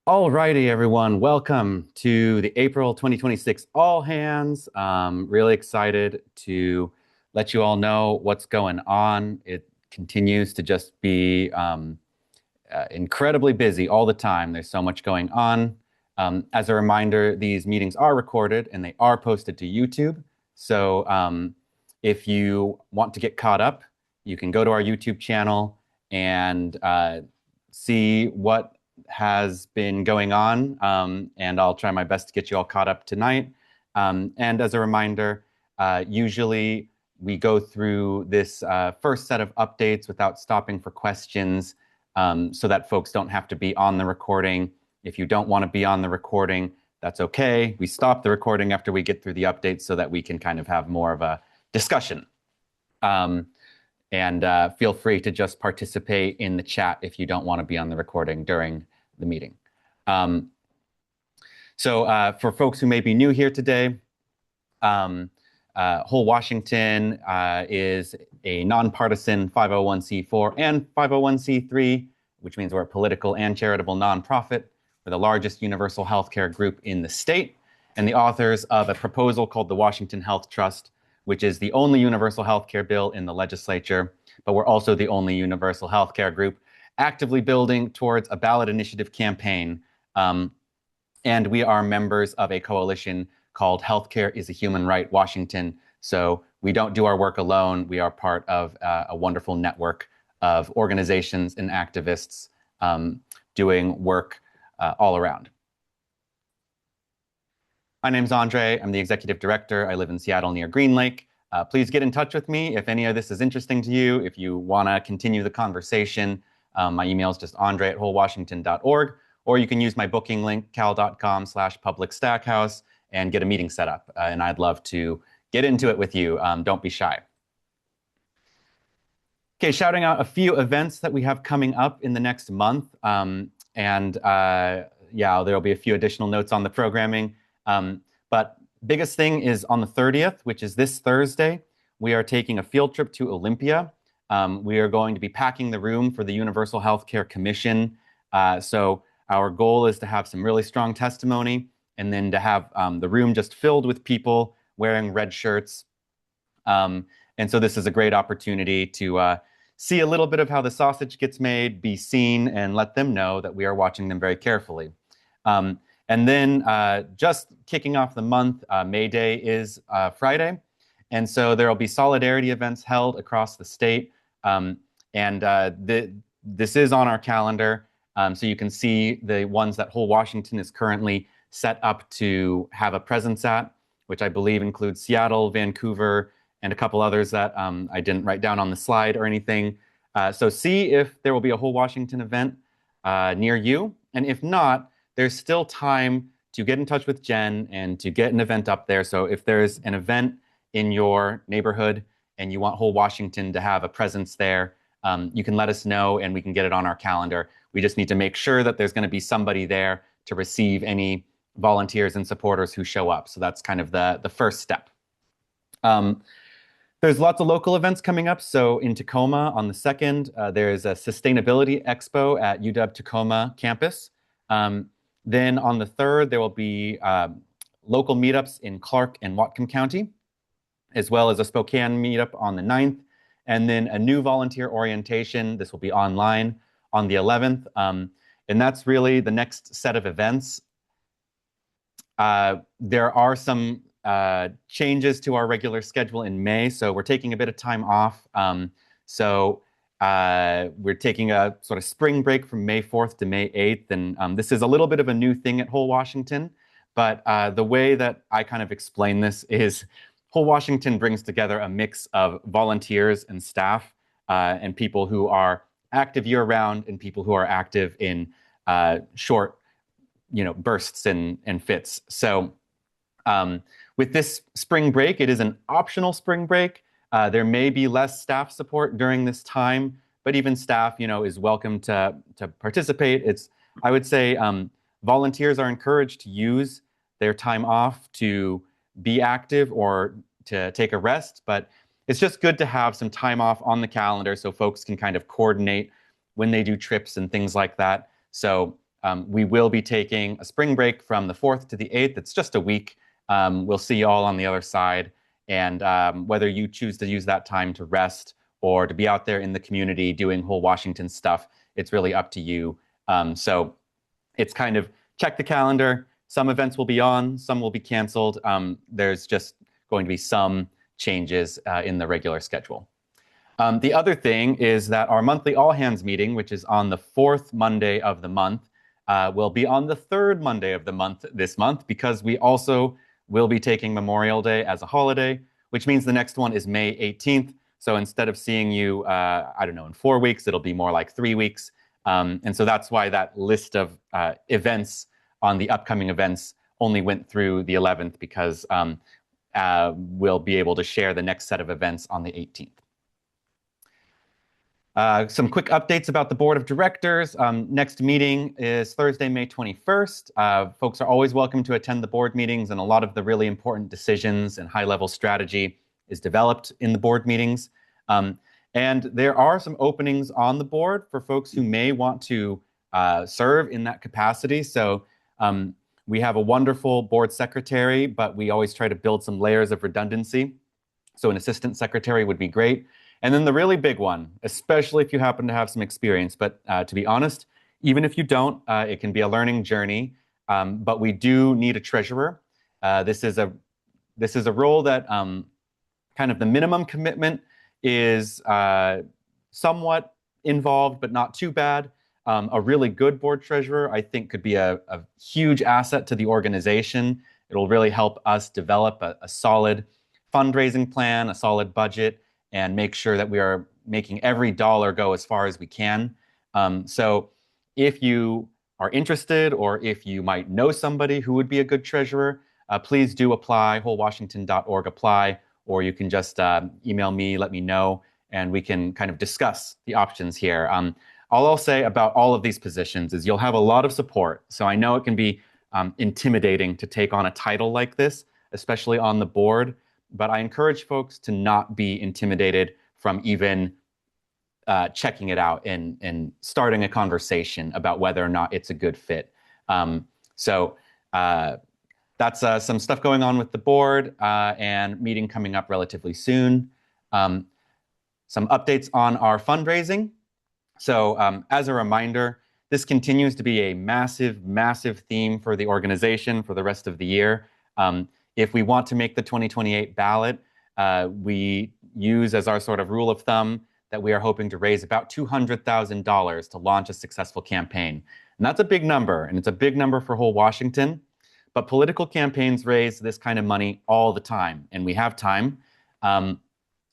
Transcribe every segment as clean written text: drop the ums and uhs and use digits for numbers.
Alrighty, everyone. Welcome to the April 2026 All Hands. Really excited to let you all know what's going on. It continues to just be incredibly busy all the time. There's so much going on. As a reminder, these meetings are recorded and they are posted to YouTube. So if you want to get caught up, you can go to our YouTube channel and see what has been going on, and I'll try my best to get you all caught up tonight. And as a reminder, usually we go through this first set of updates without stopping for questions, so that folks don't have to be on the recording. If you don't want to be on the recording, that's okay. We stop the recording after we get through the updates so that we can kind of have more of a discussion. And feel free to just participate in the chat if you don't want to be on the recording during the meeting. So for folks who may be new here today, Whole Washington is a nonpartisan 501c4 and 501c3, which means we're a political and charitable nonprofit. We're the largest universal healthcare group in the state, and the authors of a proposal called the Washington Health Trust, which is the only universal healthcare bill in the legislature, but we're also the only universal healthcare group actively building towards a ballot initiative campaign. And we are members of a coalition called Healthcare is a Human Right Washington. So we don't do our work alone. We are part of a wonderful network of organizations and activists doing work all around. My name's Andre. I'm the executive director. I live in Seattle near Green Lake. Please get in touch with me if any of this is interesting to you. If you want to continue the conversation, my email is just andre@wholewashington.org, or you can use my booking link, cal.com/public-stackhouse, and get a meeting set up. And I'd love to get into it with you. Don't be shy. Okay, shouting out a few events that we have coming up in the next month. Yeah, there'll be a few additional notes on the programming. But biggest thing is on the 30th, which is this Thursday, we are taking a field trip to Olympia. We are going to be packing the room for the Universal Healthcare Commission. So our goal is to have some really strong testimony and then to have the room just filled with people wearing red shirts. And so this is a great opportunity to see a little bit of how the sausage gets made, be seen, and let them know that we are watching them very carefully. And then just kicking off the month, May Day is Friday. And so there will be solidarity events held across the state. This is on our calendar. So you can see the ones that Whole Washington is currently set up to have a presence at, which I believe includes Seattle, Vancouver, and a couple others that I didn't write down on the slide or anything. So see if there will be a Whole Washington event near you. And if not, there's still time to get in touch with Jen and to get an event up there. So if there's an event in your neighborhood and you want Whole Washington to have a presence there, you can let us know and we can get it on our calendar. We just need to make sure that there's going to be somebody there to receive any volunteers and supporters who show up. So that's kind of the first step. There's lots of local events coming up. So in Tacoma on the 2nd, there's a Sustainability Expo at UW Tacoma campus. Then on the 3rd, there will be local meetups in Clark and Whatcom County, as well as a Spokane meetup on the 9th, and then a new volunteer orientation. This will be online on the 11th. And that's really the next set of events. There are some changes to our regular schedule in May, so we're taking a bit of time off. We're taking a sort of spring break from May 4th to May 8th, and this is a little bit of a new thing at Whole Washington, but the way that I kind of explain this is Whole Washington brings together a mix of volunteers and staff and people who are active year-round and people who are active in short, bursts and fits. So with this spring break, it is an optional spring break. There may be less staff support during this time, but even staff, is welcome to participate. I would say, volunteers are encouraged to use their time off to be active or to take a rest, but it's just good to have some time off on the calendar so folks can kind of coordinate when they do trips and things like that. So We will be taking a spring break from the 4th to the 8th. It's just a week. We'll see you all on the other side. And whether you choose to use that time to rest or to be out there in the community doing whole Washington stuff, it's really up to you. So it's kind of check the calendar. Some events will be on, some will be canceled. There's just going to be some changes in the regular schedule. The other thing is that our monthly all hands meeting, which is on the 4th Monday of the month, will be on the 3rd Monday of the month this month, because we also will be taking Memorial Day as a holiday, which means the next one is May 18th. So instead of seeing you, I don't know, in 4 weeks, it'll be more like 3 weeks. And so that's why that list of events on the upcoming events only went through the 11th, because we'll be able to share the next set of events on the 18th. Some quick updates about the board of directors. Next meeting is Thursday, May 21st. Folks are always welcome to attend the board meetings, and a lot of the really important decisions and high-level strategy is developed in the board meetings. And there are some openings on the board for folks who may want to serve in that capacity. So we have a wonderful board secretary, but we always try to build some layers of redundancy. So an assistant secretary would be great. And then the really big one, especially if you happen to have some experience, but to be honest, even if you don't, it can be a learning journey. But we do need a treasurer. This is a role that kind of the minimum commitment is somewhat involved, but not too bad. A really good board treasurer, I think, could be a huge asset to the organization. It'll really help us develop a solid fundraising plan, a solid budget, and make sure that we are making every dollar go as far as we can. So if you are interested, or if you might know somebody who would be a good treasurer, please do apply, wholewashington.org apply, or you can just email me, let me know, and we can kind of discuss the options here. All I'll say about all of these positions is you'll have a lot of support. So I know it can be intimidating to take on a title like this, especially on the board, but I encourage folks to not be intimidated from even checking it out and starting a conversation about whether or not it's a good fit. So that's some stuff going on with the board, and meeting coming up relatively soon. Some updates on our fundraising. So as a reminder, this continues to be a massive, massive theme for the organization for the rest of the year. If we want to make the 2028 ballot, we use as our sort of rule of thumb that we are hoping to raise about $200,000 to launch a successful campaign. And that's a big number, and it's a big number for whole Washington. But political campaigns raise this kind of money all the time, and we have time.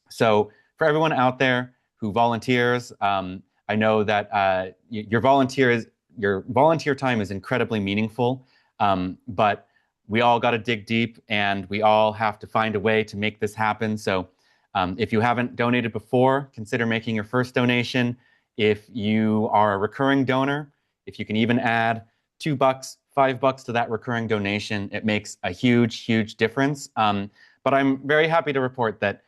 So for everyone out there who volunteers, I know that your volunteer time is incredibly meaningful, but we all got to dig deep, and we all have to find a way to make this happen. So if you haven't donated before, consider making your first donation. If you are a recurring donor, if you can even add $2, $5 to that recurring donation, it makes a huge, huge difference. But I'm very happy to report that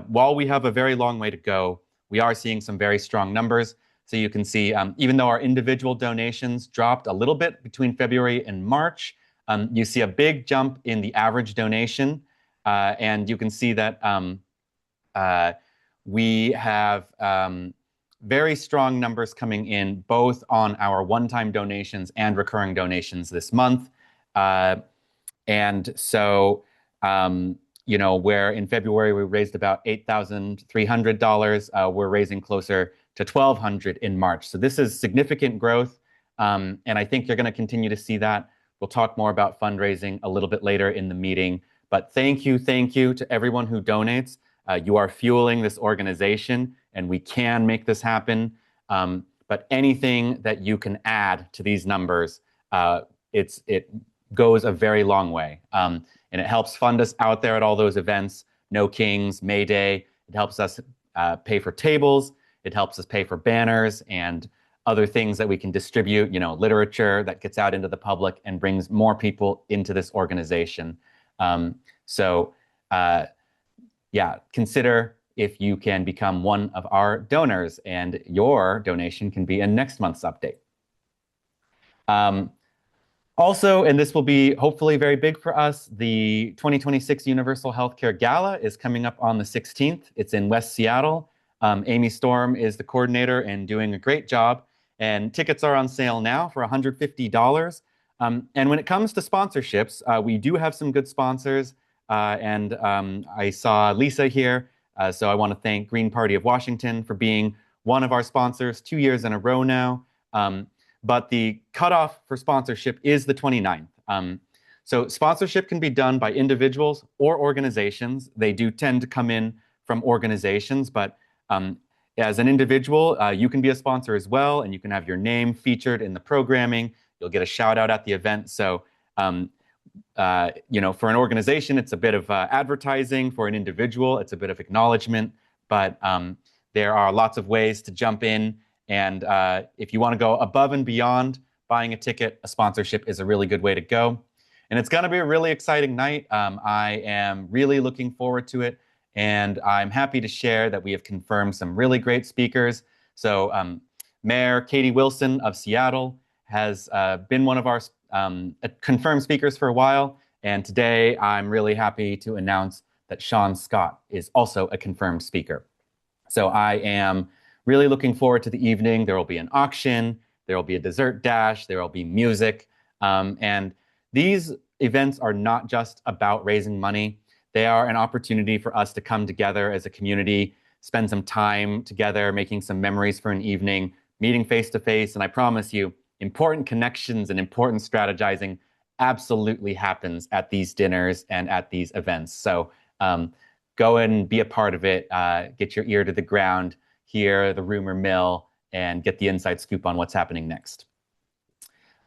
while we have a very long way to go, we are seeing some very strong numbers. So you can see, even though our individual donations dropped a little bit between February and March, you see a big jump in the average donation. And you can see that we have very strong numbers coming in both on our one-time donations and recurring donations this month. And so, you know, where in February we raised about $8,300, we're raising closer to $1,200 in March. So this is significant growth. And I think you're going to continue to see that. We'll talk more about fundraising a little bit later in the meeting. But thank you to everyone who donates. You are fueling this organization, and we can make this happen. But anything that you can add to these numbers, it goes a very long way. And it helps fund us out there at all those events, No Kings, May Day. It helps us pay for tables. It helps us pay for banners and other things that we can distribute, you know, literature that gets out into the public and brings more people into this organization. Yeah, consider if you can become one of our donors, and your donation can be in next month's update. Um, Also, and this will be hopefully very big for us, the 2026 Universal Healthcare Gala is coming up on the 16th. It's in West Seattle. Amy Storm is the coordinator and doing a great job. And tickets are on sale now for $150. And when it comes to sponsorships, we do have some good sponsors. And I saw Lisa here. So I want to thank Green Party of Washington for being one of our sponsors 2 years in a row now. But the cutoff for sponsorship is the 29th. So sponsorship can be done by individuals or organizations. They do tend to come in from organizations, but as an individual, you can be a sponsor as well, and you can have your name featured in the programming. You'll get a shout out at the event. So, for an organization, it's a bit of advertising. For an individual, it's a bit of acknowledgement. But there are lots of ways to jump in. And if you want to go above and beyond buying a ticket, a sponsorship is a really good way to go. And it's going to be a really exciting night. I am really looking forward to it. And I'm happy to share that we have confirmed some really great speakers. So Mayor Katie Wilson of Seattle has been one of our confirmed speakers for a while. And today I'm really happy to announce that Sean Scott is also a confirmed speaker. So I am really looking forward to the evening. There will be an auction, there will be a dessert dash, there will be music. And these events are not just about raising money. They are an opportunity for us to come together as a community, spend some time together, making some memories for an evening, meeting face to face. And I promise you, important connections and important strategizing absolutely happens at these dinners and at these events. So go and be a part of it, get your ear to the ground, hear the rumor mill, and get the inside scoop on what's happening next.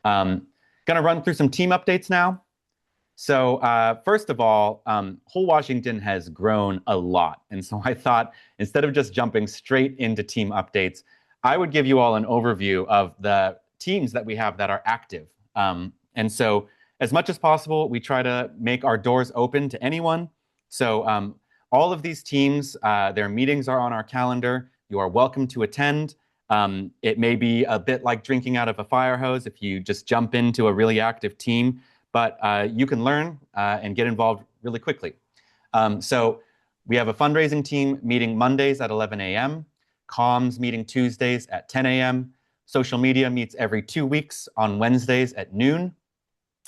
Going to run through some team updates now. So first of all, Whole Washington has grown a lot. And so I thought instead of just jumping straight into team updates, I would give you all an overview of the teams that we have that are active. And so as much as possible, we try to make our doors open to anyone. So all of these teams, their meetings are on our calendar. You are welcome to attend. It may be a bit like drinking out of a fire hose if you just jump into a really active team, but you can learn and get involved really quickly. So we have a fundraising team meeting Mondays at 11 a.m., comms meeting Tuesdays at 10 a.m., social media meets every 2 weeks on Wednesdays at noon.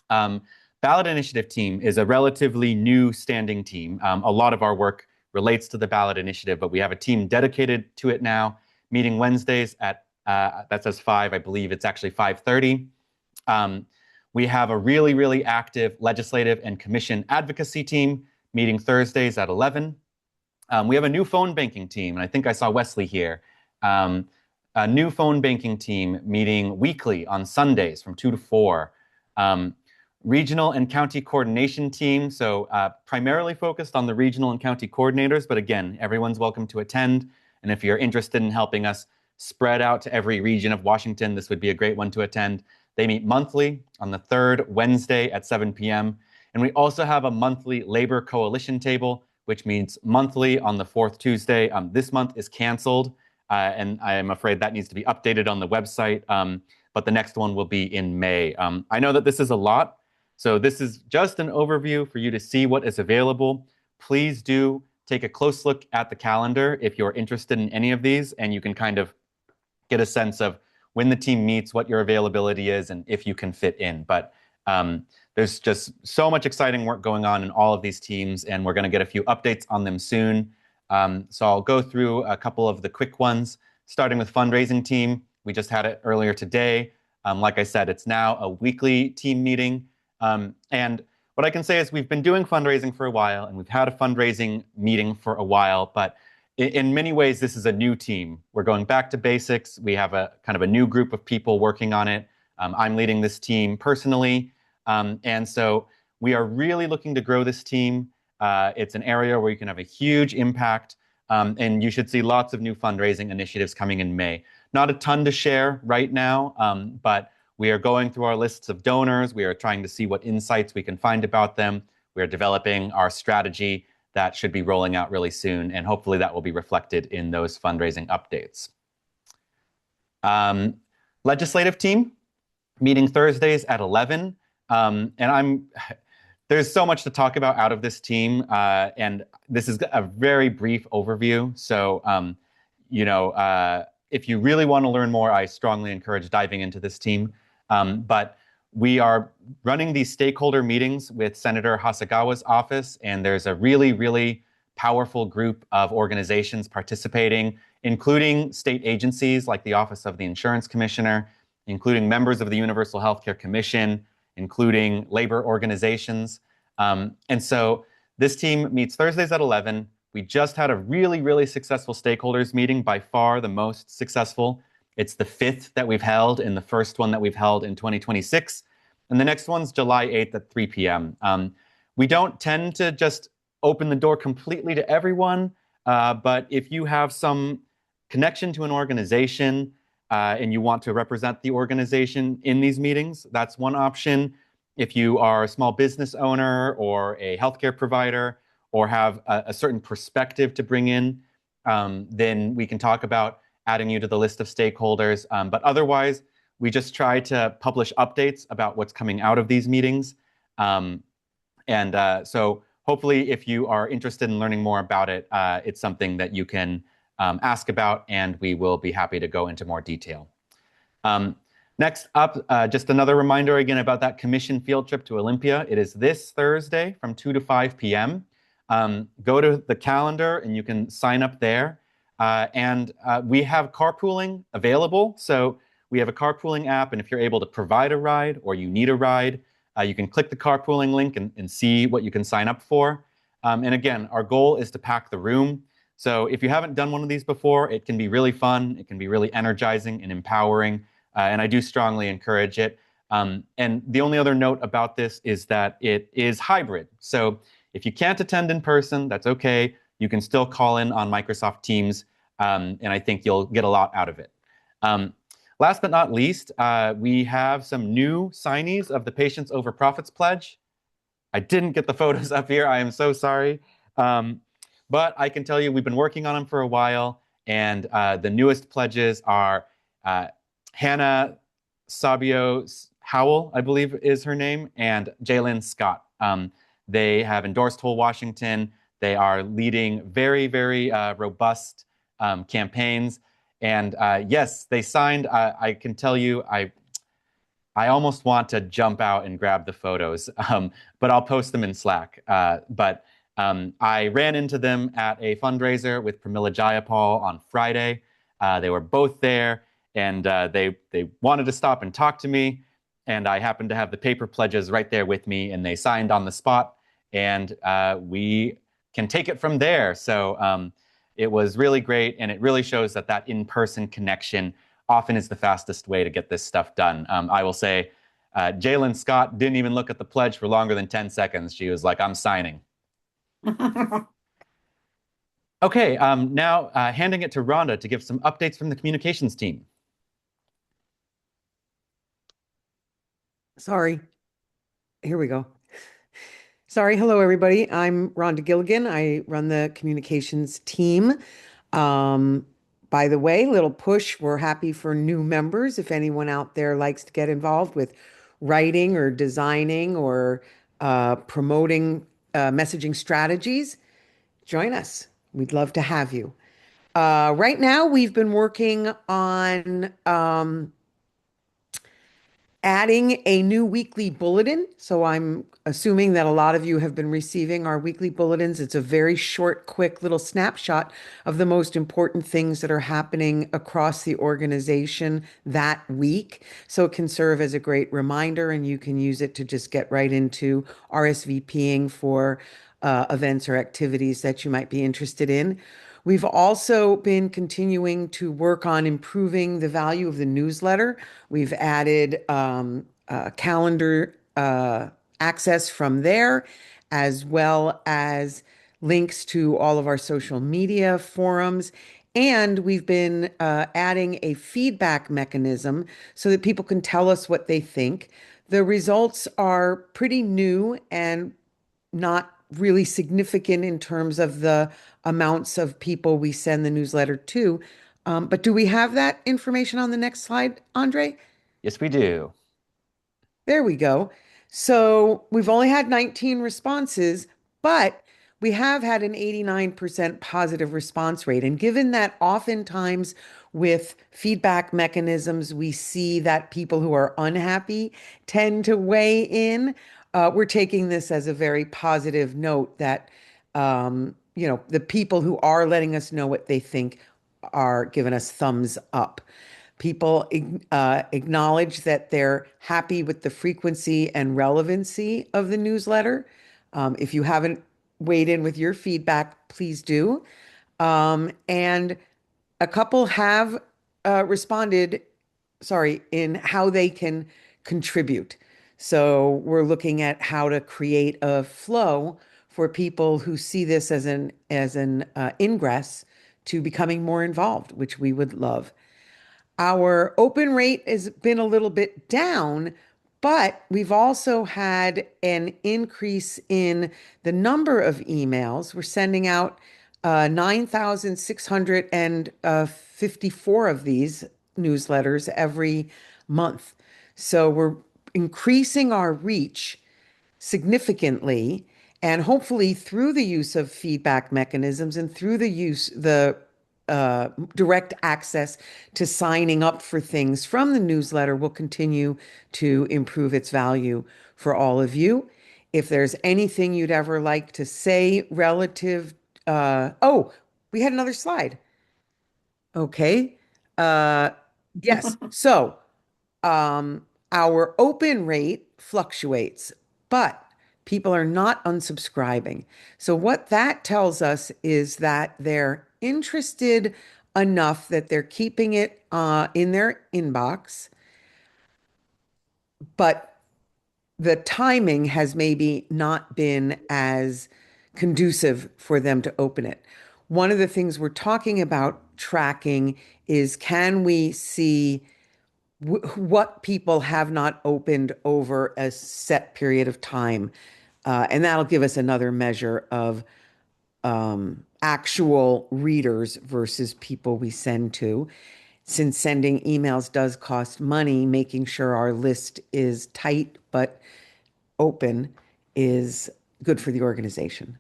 Ballot Initiative team is a relatively new standing team. A lot of our work relates to the ballot initiative, but we have a team dedicated to it now, meeting Wednesdays at, that says 5, I believe it's actually 5:30. We have a really, really active legislative and commission advocacy team, meeting Thursdays at 11. We have a new phone banking team, and I think I saw Wesley here. A new phone banking team meeting weekly on Sundays from 2 to 4. Regional and county coordination team, so primarily focused on the regional and county coordinators, but again, everyone's welcome to attend. And if you're interested in helping us spread out to every region of Washington, this would be a great one to attend. They meet monthly on the third Wednesday at 7 p.m. And we also have a monthly labor coalition table, which means monthly on the fourth Tuesday. This month is canceled, and I am afraid that needs to be updated on the website, but the next one will be in May. I know that this is a lot, so this is just an overview for you to see what is available. Please do take a close look at the calendar if you're interested in any of these, and you can kind of get a sense of when the team meets, what your availability is, and if you can fit in. But there's just so much exciting work going on in all of these teams, and we're going to get a few updates on them soon. So I'll go through a couple of the quick ones, starting with fundraising team. We just had it earlier today. Like I said, it's now a weekly team meeting. And what I can say is we've been doing fundraising for a while, and we've had a fundraising meeting for a while, but in many ways, this is a new team. We're going back to basics. We have a kind of a new group of people working on it. I'm leading this team personally. And so we are really looking to grow this team. It's an area where you can have a huge impact, and you should see lots of new fundraising initiatives coming in May. Not a ton to share right now, but we are going through our lists of donors. We are trying to see what insights we can find about them. We are developing our strategy that should be rolling out really soon, and hopefully that will be reflected in those fundraising updates. Legislative team meeting Thursdays at 11. And there's so much to talk about out of this team. And this is a very brief overview. So, if you really want to learn more, I strongly encourage diving into this team. But we are running these stakeholder meetings with Senator Hasegawa's office, and there's a really, really powerful group of organizations participating, including state agencies like the Office of the Insurance Commissioner, including members of the Universal Healthcare Commission, including labor organizations. And so this team meets Thursdays at 11. We just had a really, really successful stakeholders meeting, by far the most successful. It's the fifth that we've held, and the first one that we've held in 2026. And the next one's July 8th at 3 p.m. We don't tend to just open the door completely to everyone, but if you have some connection to an organization and you want to represent the organization in these meetings, that's one option. If you are a small business owner or a healthcare provider or have a certain perspective to bring in, then we can talk about adding you to the list of stakeholders. But otherwise, we just try to publish updates about what's coming out of these meetings. So hopefully, if you are interested in learning more about it, it's something that you can ask about, and we will be happy to go into more detail. Next up, just another reminder again about that commission field trip to Olympia. It is this Thursday from 2 to 5 p.m. Go to the calendar and you can sign up there. We have carpooling available. So we have a carpooling app, and if you're able to provide a ride or you need a ride, you can click the carpooling link and see what you can sign up for. And again, our goal is to pack the room. So if you haven't done one of these before, it can be really fun. It can be really energizing and empowering. And I do strongly encourage it. And the only other note about this is that it is hybrid. So if you can't attend in person, that's okay. You can still call in on Microsoft Teams, and I think you'll get a lot out of it. Last but not least, we have some new signees of the Patients Over Profits Pledge. I didn't get the photos up here. I am so sorry. But I can tell you we've been working on them for a while, and the newest pledges are Hannah Sabio Howell, I believe is her name, and Jalen Scott. They have endorsed Whole Washington. They are leading very, very robust campaigns. And yes, they signed. I can tell you, I almost want to jump out and grab the photos, but I'll post them in Slack. But I ran into them at a fundraiser with Pramila Jayapal on Friday. They were both there, and they wanted to stop and talk to me. And I happened to have the paper pledges right there with me, and they signed on the spot. And we can take it from there. So it was really great, and it really shows that in-person connection often is the fastest way to get this stuff done. I will say, Jalen Scott didn't even look at the pledge for longer than 10 seconds. She was like, I'm signing. Okay, now handing it to Rhonda to give some updates from the communications team. Sorry. Here we go. Sorry. Hello, everybody. I'm Rhonda Gilligan. I run the communications team. By the way, little push, we're happy for new members. If anyone out there likes to get involved with writing or designing or promoting messaging strategies, join us. We'd love to have you. Right now, we've been working on adding a new weekly bulletin. So I'm assuming that a lot of you have been receiving our weekly bulletins. It's a very short, quick little snapshot of the most important things that are happening across the organization that week. So it can serve as a great reminder, and you can use it to just get right into RSVPing for events or activities that you might be interested in. We've also been continuing to work on improving the value of the newsletter. We've added calendar access from there, as well as links to all of our social media forums. And we've been adding a feedback mechanism so that people can tell us what they think. The results are pretty new and not really significant in terms of the amounts of people we send the newsletter to. But do we have that information on the next slide, Andre? Yes, we do. There we go. So we've only had 19 responses, but we have had an 89% positive response rate. And given that oftentimes with feedback mechanisms, we see that people who are unhappy tend to weigh in, we're taking this as a very positive note that, the people who are letting us know what they think are giving us thumbs up. People acknowledge that they're happy with the frequency and relevancy of the newsletter. If you haven't weighed in with your feedback, please do. And a couple have responded, sorry, in how they can contribute. So we're looking at how to create a flow for people who see this as an ingress to becoming more involved, which we would love. Our open rate has been a little bit down, but we've also had an increase in the number of emails. We're sending out 9,654 of these newsletters every month. So we're increasing our reach significantly. And hopefully, through the use of feedback mechanisms and through the direct access to signing up for things from the newsletter will continue to improve its value for all of you. If there's anything you'd ever like to say relative, oh, we had another slide. Okay. Uh, yes. So, our open rate fluctuates, but people are not unsubscribing. So, what that tells us is that they're interested enough that they're keeping it in their inbox, but the timing has maybe not been as conducive for them to open it. One of the things we're talking about tracking is can we see what people have not opened over a set period of time. And that'll give us another measure of actual readers versus people we send to. Since sending emails does cost money, making sure our list is tight but open is good for the organization.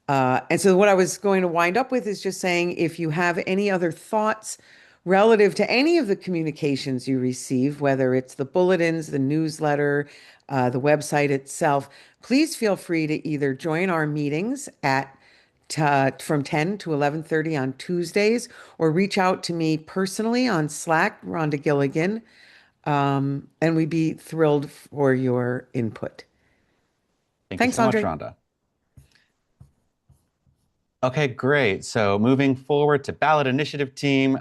And so, what I was going to wind up with is just saying if you have any other thoughts relative to any of the communications you receive, whether it's the bulletins, the newsletter, the website itself, please feel free to either join our meetings from 10 to 11:30 on Tuesdays or reach out to me personally on Slack, Rhonda Gilligan, and we'd be thrilled for your input. Thank you Thanks, so much, Andre. Rhonda. Okay, great. So moving forward to ballot initiative team,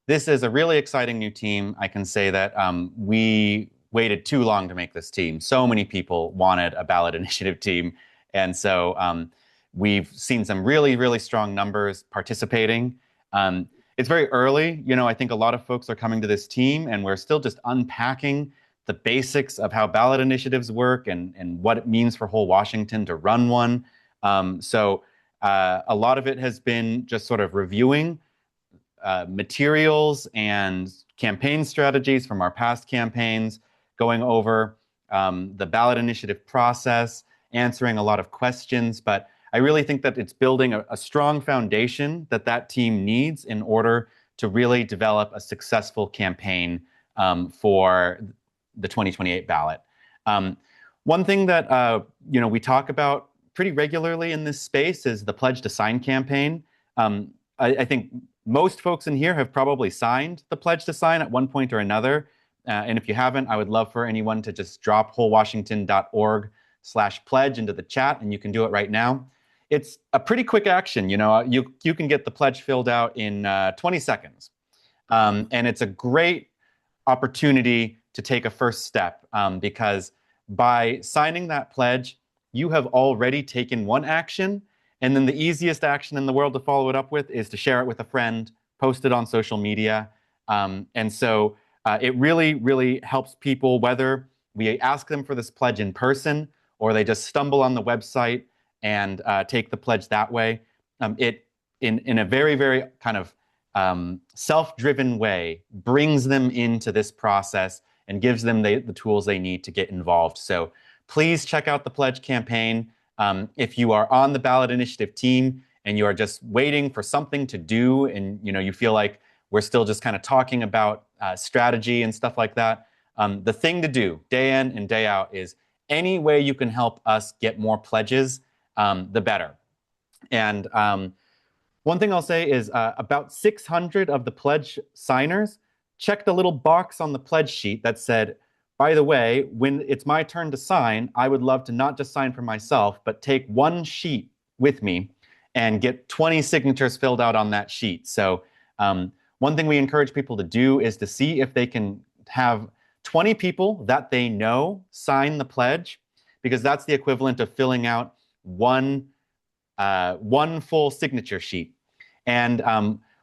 this is a really exciting new team. I can say that we waited too long to make this team. So many people wanted a ballot initiative team. And so we've seen some really, really strong numbers participating. It's very early. I think a lot of folks are coming to this team and we're still just unpacking the basics of how ballot initiatives work and what it means for whole Washington to run one. A lot of it has been just sort of reviewing materials and campaign strategies from our past campaigns, going over the ballot initiative process, answering a lot of questions. But I really think that it's building a strong foundation that team needs in order to really develop a successful campaign for the 2028 ballot. One thing that we talk about pretty regularly in this space is the Pledge to Sign campaign. I think most folks in here have probably signed the Pledge to Sign at one point or another. And if you haven't, I would love for anyone to just drop wholewashington.org/pledge into the chat, and you can do it right now. It's a pretty quick action. You can get the pledge filled out in 20 seconds. And it's a great opportunity to take a first step because by signing that pledge, you have already taken one action. And then the easiest action in the world to follow it up with is to share it with a friend, post it on social media. And so it really, really helps people, whether we ask them for this pledge in person or they just stumble on the website and take the pledge that way. It, in a very, very kind of self-driven way, brings them into this process and gives them the tools they need to get involved. So please check out the pledge campaign. If you are on the ballot initiative team and you are just waiting for something to do, and you feel like we're still just kind of talking about strategy and stuff like that, the thing to do day in and day out is any way you can help us get more pledges, the better. And one thing I'll say is about 600 of the pledge signers checked a little box on the pledge sheet that said, by the way, when it's my turn to sign, I would love to not just sign for myself, but take one sheet with me and get 20 signatures filled out on that sheet. So one thing we encourage people to do is to see if they can have 20 people that they know sign the pledge, because that's the equivalent of filling out one full signature sheet. And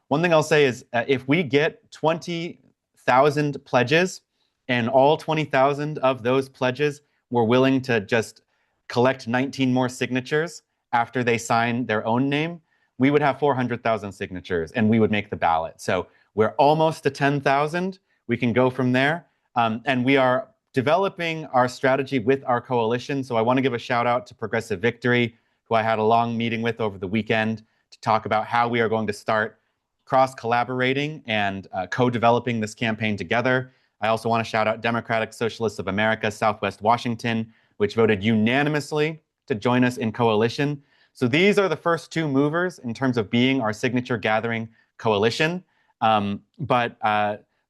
one thing I'll say is if we get 20,000 pledges and all 20,000 of those pledges were willing to just collect 19 more signatures after they sign their own name, we would have 400,000 signatures and we would make the ballot. So we're almost to 10,000. We can go from there. And we are developing our strategy with our coalition. So I want to give a shout out to Progressive Victory, who I had a long meeting with over the weekend to talk about how we are going to start cross-collaborating and co-developing this campaign together. I also want to shout out Democratic Socialists of America, Southwest Washington, which voted unanimously to join us in coalition. So these are the first two movers in terms of being our signature gathering coalition. But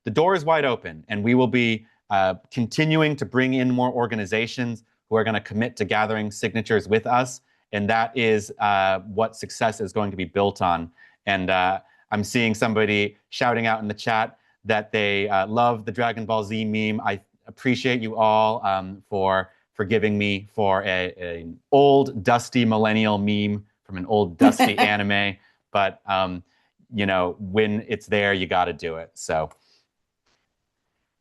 the door is wide open, and we will be continuing to bring in more organizations who are going to commit to gathering signatures with us. And that is what success is going to be built on. And I'm seeing somebody shouting out in the chat that they love the Dragon Ball Z meme. I appreciate you all for forgiving me for an old, dusty millennial meme from an old, dusty anime. But, when it's there, you got to do it. So,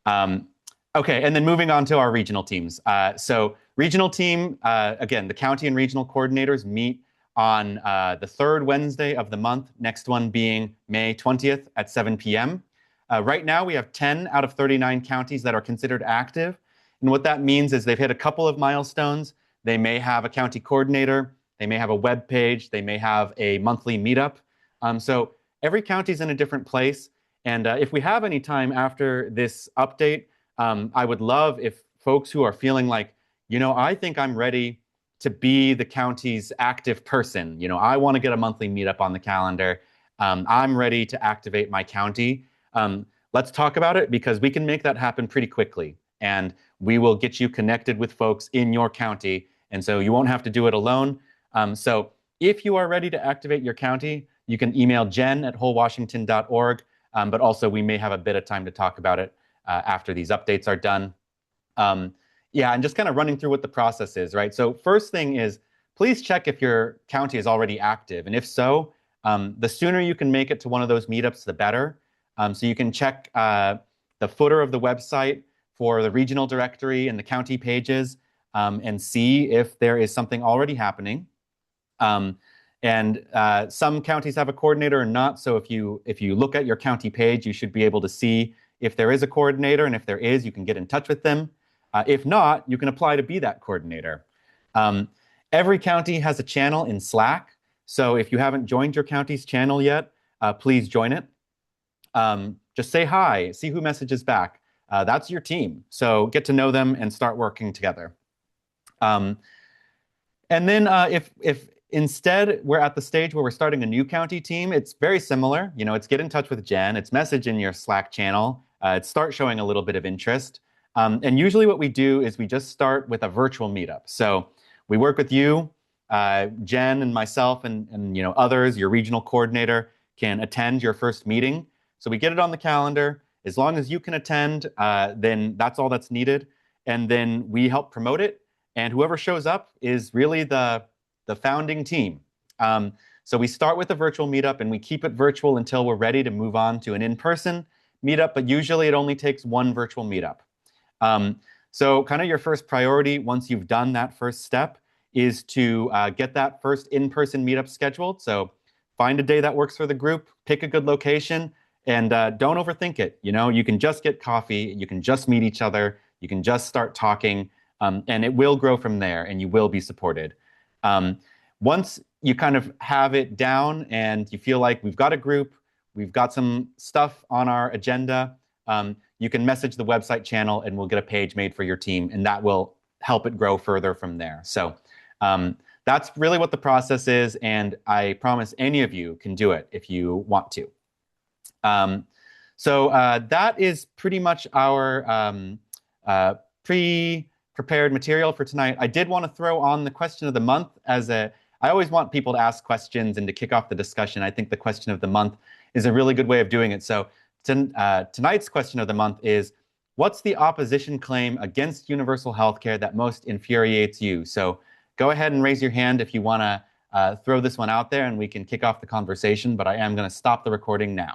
okay, and then moving on to our regional teams. So regional team, again, the county and regional coordinators meet on the third Wednesday of the month, next one being May 20th at 7 p.m. Right now, we have 10 out of 39 counties that are considered active. And what that means is they've hit a couple of milestones. They may have a county coordinator. They may have a web page. They may have a monthly meetup. So every county's in a different place. And if we have any time after this update, I would love if folks who are feeling like, I think I'm ready to be the county's active person. I want to get a monthly meetup on the calendar. I'm ready to activate my county. Let's talk about it, because we can make that happen pretty quickly. And we will get you connected with folks in your county. And so you won't have to do it alone. So if you are ready to activate your county, you can email jen@wholewashington.org. But also we may have a bit of time to talk about it after these updates are done. Yeah, and just kind of running through what the process is, right? So first thing is, please check if your county is already active. And if so, the sooner you can make it to one of those meetups, the better. So you can check the footer of the website for the regional directory and the county pages and see if there is something already happening. And some counties have a coordinator or not. So if you look at your county page, you should be able to see if there is a coordinator. And if there is, you can get in touch with them. If not, you can apply to be that coordinator. Every county has a channel in Slack. So if you haven't joined your county's channel yet, please join it. Just say hi, see who messages back. That's your team. So get to know them and start working together. And then if instead we're at the stage where we're starting a new county team, it's very similar. It's get in touch with Jen, it's message in your Slack channel, it's start showing a little bit of interest. And usually what we do is we just start with a virtual meetup. So we work with you, Jen and myself and others, your regional coordinator can attend your first meeting. So we get it on the calendar. As long as you can attend, then that's all that's needed. And then we help promote it. And whoever shows up is really the founding team. So we start with a virtual meetup and we keep it virtual until we're ready to move on to an in-person meetup. But usually it only takes one virtual meetup. So kind of your first priority once you've done that first step is to get that first in-person meetup scheduled. So find a day that works for the group, pick a good location, And don't overthink it. You can just get coffee, you can just meet each other, you can just start talking, and it will grow from there, and you will be supported. Um, Once you kind of have it down and you feel like we've got a group, we've got some stuff on our agenda, you can message the website channel and we'll get a page made for your team, and that will help it grow further from there. So that's really what the process is, and I promise any of you can do it if you want to. That is pretty much our pre-prepared material for tonight. I did want to throw on the question of the month I always want people to ask questions and to kick off the discussion. I think the question of the month is a really good way of doing it. So tonight's question of the month is, what's the opposition claim against universal healthcare that most infuriates you? So go ahead and raise your hand if you want to throw this one out there and we can kick off the conversation, but I am going to stop the recording now.